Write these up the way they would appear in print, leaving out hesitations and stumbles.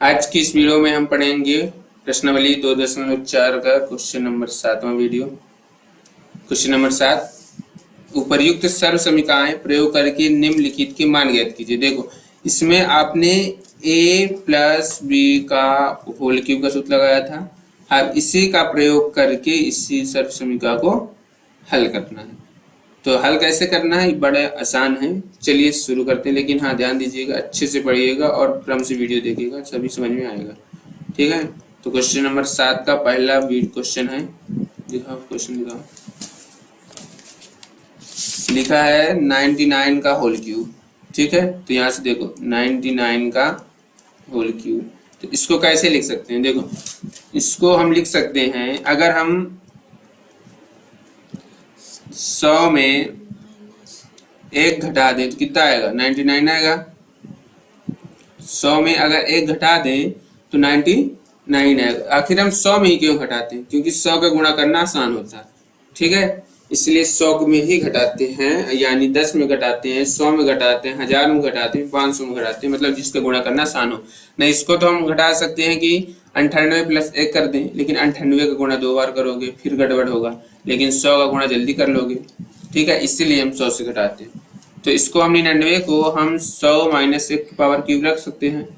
आज की इस वीडियो में हम पढ़ेंगे प्रश्नावली 2.4 का क्वेश्चन नंबर 7वां वीडियो। क्वेश्चन नंबर 7, उपर्युक्त सर्व समीकरण प्रयोग करके निम्नलिखित के मान ज्ञात कीजिए। देखो, इसमें आपने a प्लस बी का होल क्यूब का सूत्र लगाया था। अब इसी का प्रयोग करके इसी सर्व समीकरण को हल करना है। तो हल कैसे करना है, बड़ा आसान है। चलिए शुरू करते हैं, लेकिन हाँ ध्यान दीजिएगा, अच्छे से पढ़िएगा और क्रम से वीडियो देखिएगा, सभी समझ में आएगा। ठीक है, तो क्वेश्चन नंबर 7 का पहला क्वेश्चन है। दिखाओ क्वेश्चन, दिखाओ। लिखा है 99 का होल क्यूब। ठीक है, तो यहाँ से देखो 99 का होल क्यूब, तो इसको कैसे लिख सकते हैं। देखो, इसको हम लिख सकते हैं, अगर हम 100 में 1 घटा दें तो कितना आएगा, 99 आएगा। 100 में अगर 1 घटा दें तो 99 आएगा। आखिर हम 100 में ही क्यों घटाते हैं, क्योंकि 100 का गुणा करना आसान होता है। ठीक है, इसलिए 100 में ही घटाते हैं, यानी 10 में घटाते हैं, 100 में घटाते हैं, 1000 में घटाते हैं, 500 में घटाते हैं, मतलब जिसका गुणा करना आसान हो। नहीं, इसको तो हम घटा सकते हैं कि 98 प्लस 1 कर दें, लेकिन 98 का गुणा 2 बार करोगे फिर गड़बड़ होगा, लेकिन 100 का गुणा जल्दी कर लोगे। ठीक है, इसीलिए हम 100 से घटाते हैं। तो इसको हम 99 को हम 100 माइनस 1 की पावर क्यूब रख सकते हैं।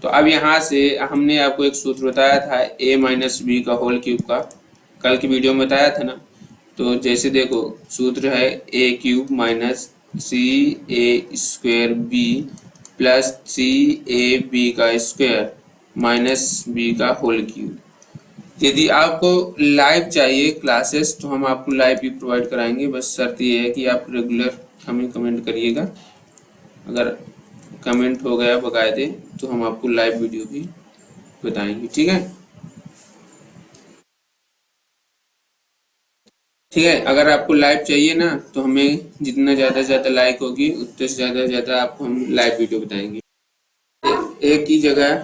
तो अब यहाँ से हमने आपको एक सूत्र बताया था a माइनस बी का होल क्यूब का, कल की वीडियो में बताया था ना। तो जैसे देखो, सूत्र है a cube minus 3a square b plus 3ab का स्क्वायर माइनस b का होल क्यूब। यदि आपको लाइव चाहिए क्लासेस तो हम आपको लाइव भी प्रोवाइड कराएंगे, बस शर्त ये है कि आप रेगुलर हमें कमेंट करिएगा। अगर कमेंट हो गया बकायदे तो हम आपको लाइव वीडियो भी बताएंगे। ठीक है, ठीक है। अगर आपको लाइव चाहिए ना, तो हमें जितना ज़्यादा से ज़्यादा लाइक होगी उतने से ज़्यादा आपको हम लाइव वीडियो बताएंगे। एक ही जगह,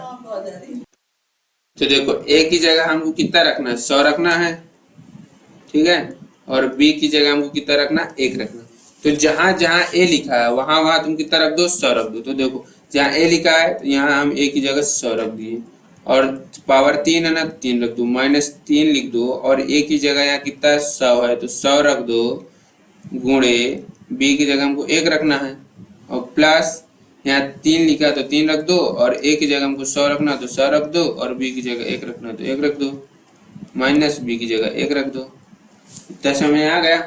तो देखो एक ही जगह हमको कितना रखना है, 100 रखना है। ठीक है, और बी की जगह हमको कितना रखना, 1 रखना। तो जहां जहां ए लिखा है वहां वहां तुम कितना रख दो, 100 रख दो। तो देखो जहां ए लिखा है तो यहाँ हम ए की जगह 100 रख दिए, और पावर 3 है ना, 3 रख दो, माइनस 3 लिख दो, और ए की जगह यहाँ कितना 100 है तो 100 रख दो, गुणे बी की जगह हमको 1 रखना है, और प्लस यहाँ 3 लिखा तो 3 रख दो, और ए की जगह हमको 100 रखना तो 100 रख दो, और बी की जगह 1 रखना तो 1 रख दो, माइनस बी की जगह 1 रख दो। इतना समझ आ गया।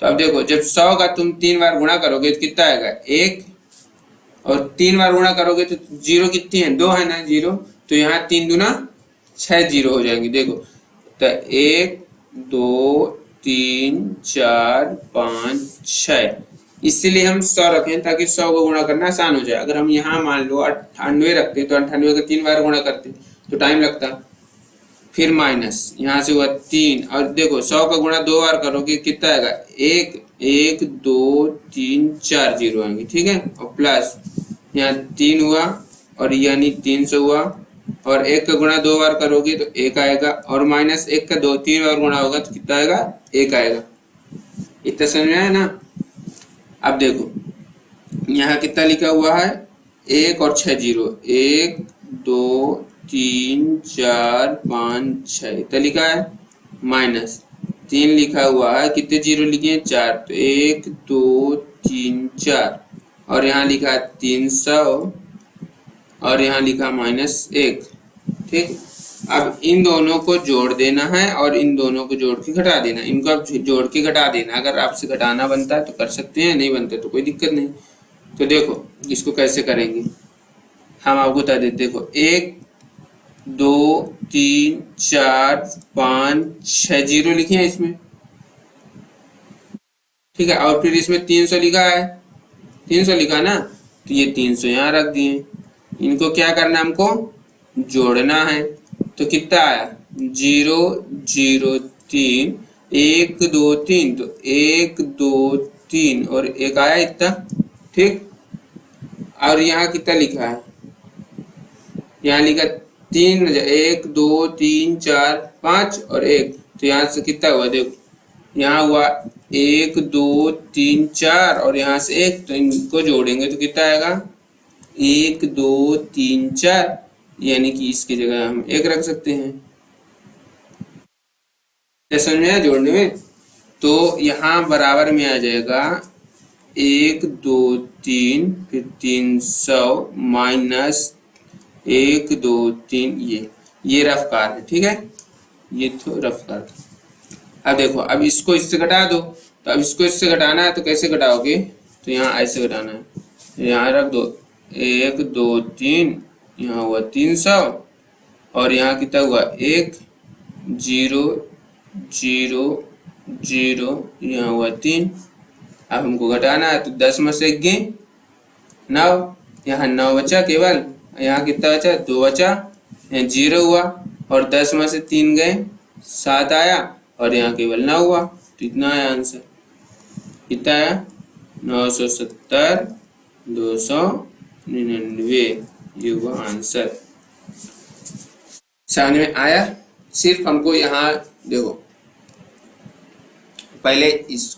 तो अब देखो, जब 100 का तुम 3 बार गुणा करोगे तो कितना आएगा, 1, और 3 बार गुणा करोगे तो 0 कितनी है, 2 है ना, 0। तो यहाँ 3 दूना 6 0 हो जाएंगे। देखो तो 1 2 3 4 5 6, इसीलिए हम 100 रखें ताकि 100 को गुणा करना आसान हो जाए। अगर हम यहाँ मान लो 98 रखते तो 98 का 3 बार गुणा करते तो टाइम लगता, फिर माइनस यहाँ से हुआ 3, और देखो 100 का गुणा 2 बार करोगे कितना आएगा, 1 1 2 3 4 0 आएंगे। ठीक है, और प्लस यहाँ 3 हुआ, और यानी 300 हुआ, और 1 का गुणा 2 बार करोगे तो 1 आएगा, और माइनस 1 का 3 बार गुणा होगा तो कितना आएगा, 1 आएगा। इतना समझ में आया ना। अब देखो यहाँ कितना लिखा हुआ है, 1 और 6 0, 1 2 3 4 5 6 इतना लिखा है, माइनस 3 लिखा हुआ है, कितने 0 लिखे हैं, 4, तो 1 2 3 4, और यहाँ लिखा है 300, और यहाँ लिखा -1। ठीक, अब इन दोनों को जोड़ देना है और इन दोनों को जोड़ के घटा देना। इनको अब जोड़ के घटा देना, अगर आपसे घटाना बनता है तो कर सकते हैं, नहीं बनता तो कोई दिक्कत नहीं। तो देखो इसको कैसे करेंगे हम आपको बता देते। देखो 1 2 3 4 5 6 0 लिखे हैं इसमें। ठीक है, और फिर इसमें 300 लिखा है, 300 लिखा ना, तो ये 300 यहाँ रख दिए। इनको क्या करना है, हमको जोड़ना है। तो कितना आया, 0 0 3 1 2 3, तो 1 2 3 और 1 आया इतना। ठीक, और यहाँ कितना लिखा है, यहाँ लिखा 3 1 2 3 4 5 और 1, तो यहाँ से कितना हुआ, देखो यहाँ हुआ 1 2 3 4 और यहाँ से 1, तो इनको जोड़ेंगे तो कितना आएगा, 1 2 3 4, यानी कि इसकी जगह हम 1 रख सकते हैं। क्या समझ में आया जोड़ने में? तो यहाँ बराबर में आ जाएगा 1 2 3 फिर 300 माइनस 1 2 3 ये रफ कार है, ठीक है, ये तो रफ कार था। अब देखो, अब इसको इससे घटा दो, तो अब इसको इससे घटाना है तो कैसे घटाओगे? तो यहाँ ऐसे घटाना है, यहाँ रख दो 1 2 3, यहाँ हुआ 300 और यहाँ कितना हुआ 1 0 0 0, यहाँ हुआ 3। अब हमको घटाना है तो 10 में से 1 गए 9, यहाँ 9 बचा केवल, यहाँ कितना बचा 2 बचा, यहाँ 0 हुआ और 10 में से 3 गए 7 आया और यहाँ केवल 9 हुआ। तो इतना आया आंसर, कितना आया 970 299, ये हुआ आंसर। समझ में आया? सिर्फ हमको यहाँ देखो, पहले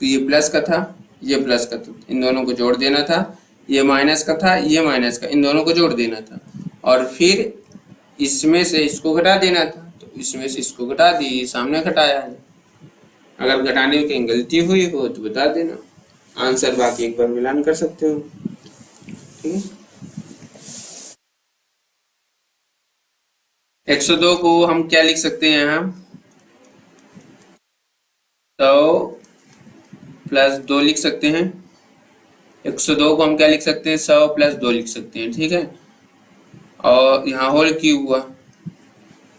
ये प्लस का था, ये प्लस का था, इन दोनों को जोड़ देना था, ये माइनस का था, ये माइनस का, इन दोनों को जोड़ देना था और फिर इसमें से इसको घटा देना था, तो इसमें से इसको घटा दिए, सामने घटाया है। अगर घटाने में कहीं गलती हुई हो तो बता देना, आंसर बाकी एक बार मिलान कर सकते हो, ठीक है। 102 को हम क्या लिख सकते हैं यहाँ 100 प्लस 2 लिख सकते हैं। 102 को हम क्या लिख सकते हैं 100 प्लस 2 लिख सकते हैं, ठीक है। और यहाँ होल क्यूब हुआ,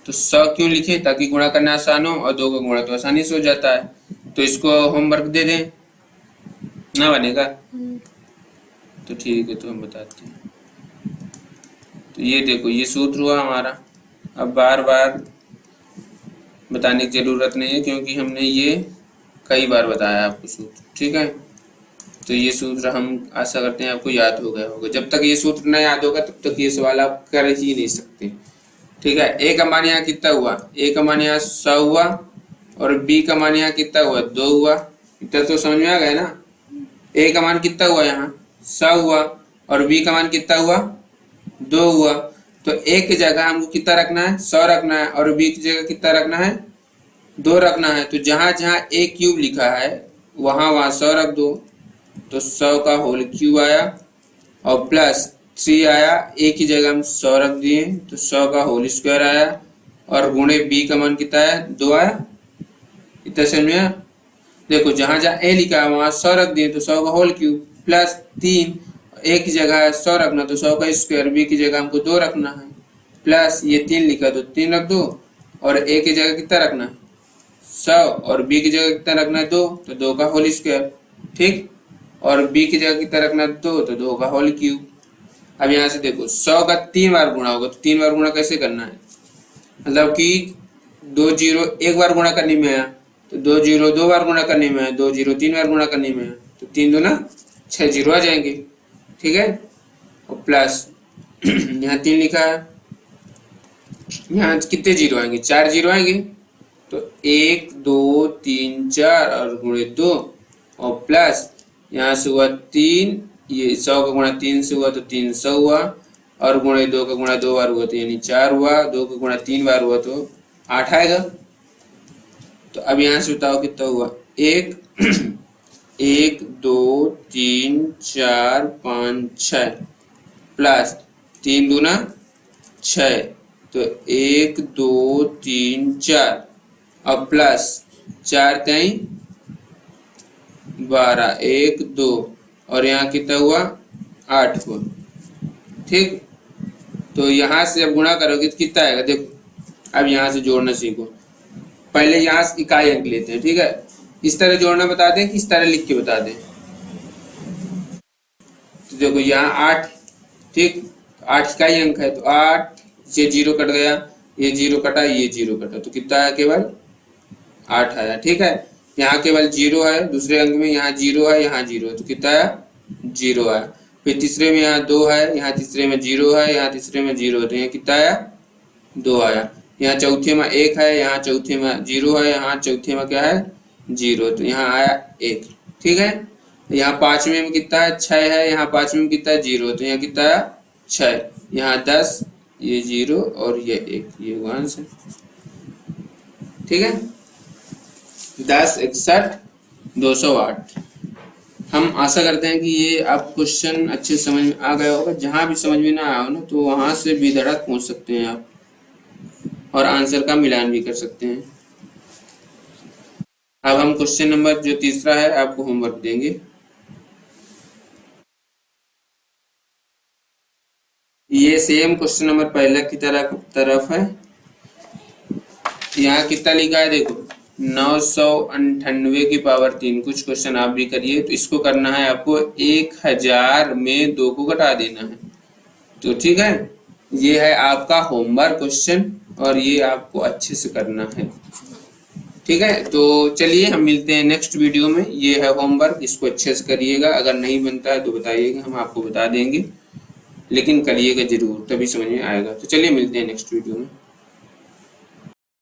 तो 100 क्यों लिखे? ताकि गुणा करना आसान हो और 2 का गुणा तो आसानी से हो जाता है। तो इसको होमवर्क दे दें ना, बनेगा तो ठीक है, तो हम बताते हैं। तो ये देखो, ये सूत्र हुआ हमारा। अब बार बार बताने की जरूरत नहीं है क्योंकि हमने ये कई बार बताया आपको सूत्र, ठीक है। तो ये सूत्र हम आशा करते हैं आपको याद हो गया होगा। जब तक ये सूत्र न याद होगा तब तक ये सवाल आप कर ही नहीं सकते, ठीक है। ए का मान यहाँ कितना हुआ, ए का मान यहाँ 100 हुआ और बी का मान यहाँ कितना हुआ 2 हुआ। इतना तो समझ में आ गया ना। ए का मान कितना हुआ यहाँ 100 हुआ और बी का मान कितना हुआ 2 हुआ। तो ए की जगह हमको कितना रखना है 100 रखना है और बी की जगह कितना रखना है 2 रखना है। तो जहां जहां ए क्यूब लिखा है वहां वहां 100 रख दो, तो 100 का होल क्यूब आया और प्लस 3 आया, ए की जगह हम 100 रख दिए तो 100 का होल स्क्वायर आया और गुणे बी का मान कितना आया 2 आया। इतना समझ में आया? देखो, जहां जहां ए लिखा है वहां 100 रख दिए तो 100 का होल क्यूब प्लस 3, ए की जगह 100 रखना तो 100 का स्क्वायर, बी की जगह हमको 2 रखना है प्लस ये 3 लिखा तो 3 रख दो और ए की जगह कितना रखना है 100 और बी की जगह कितना रखना है 2, तो 2 का होल स्क्वायर, ठीक। और बी की जगह कितना रखना है 2, तो 2 का होल क्यूब। अब यहाँ से देखो 100 का 3 बार गुणा होगा, तो 3 बार गुणा कैसे करना है, मतलब कि 2 0 एक बार गुणा करने में आया तो 2 0 2 बार गुणा करने में आया, 2 0 3 बार गुणा करने में आया तो 3 दूना 6 0 आ जाएंगे, ठीक है। और प्लस यहाँ 3 लिखा है, यहाँ कितने जीरो आएंगे 4 जीरो आएंगे, तो 1 2 3 4 और गुणे 2 और प्लस यहाँ से हुआ 3, ये 100 का गुणा 3 से हुआ तो 300 हुआ और गुणे 2 का गुणा 2 बार हुआ तो यानी 4 हुआ, 2 का गुणा 3 बार हुआ तो 8 आएगा। तो अब यहाँ से बताओ कितना हुआ 1 1 2 3 4 5 6 प्लस 3 दूना 6, तो 1 2 3 4 और प्लस 4 3 12 1 2 और यहाँ कितना हुआ 8 हुआ, ठीक। तो यहाँ से जब गुणा करोगे तो कितना आएगा, देखो अब यहाँ से जोड़ना सीखो। पहले यहाँ से इकाई अंक लेते हैं, ठीक है। इस तरह जोड़ना बता दें कि इस तरह लिख के बता दें। तो देखो यहाँ 8, ठीक, 8 इकाई अंक है तो 8 से 0 कट गया, ये 0 कटा, ये 0 कटा, तो कितना आया केवल 8 आया, ठीक है। यहाँ केवल 0 है, दूसरे अंक में यहाँ 0 है, यहाँ 0 है तो कितना आया 0 आया। फिर तीसरे में यहाँ 2 है, यहाँ तीसरे में 0 है, यहाँ तीसरे में 0 है तो यहाँ कितना आया 2 आया। यहाँ चौथे में 1 है, यहाँ चौथे में 0 है, यहाँ चौथे में क्या है 0, तो यहाँ आया 1, ठीक है। यहाँ पांचवें में कितना है 6 है, यहाँ पांचवें में कितना है 0, तो यहाँ कितना आया 6, यहाँ 10, ये 0 और ये 1, ये हुआ आंसर। ठीक है, 10 61 208। हम आशा करते हैं कि ये आप क्वेश्चन अच्छे समझ में आ गया होगा। जहां भी समझ में ना आया हो ना, तो वहां से बेधड़क पूछ सकते हैं आप, और आंसर का मिलान भी कर सकते हैं। अब हम क्वेश्चन नंबर जो तीसरा है आपको होमवर्क देंगे। ये सेम क्वेश्चन नंबर पहले की तरफ है। यहाँ कितना लिखा है देखो, 998 की पावर 3। कुछ क्वेश्चन आप भी करिए। तो इसको करना है आपको 1000 में 2 को घटा देना है। तो ठीक है, ये है आपका होमवर्क क्वेश्चन, और ये आपको अच्छे से करना है। ठीक है, तो चलिए हम मिलते हैं नेक्स्ट वीडियो में। ये है होमवर्क, इसको अच्छे से करिएगा। अगर नहीं बनता है तो बताइएगा, हम आपको बता देंगे, लेकिन करिएगा जरूर, तभी समझ में आएगा। तो चलिए मिलते हैं नेक्स्ट वीडियो में।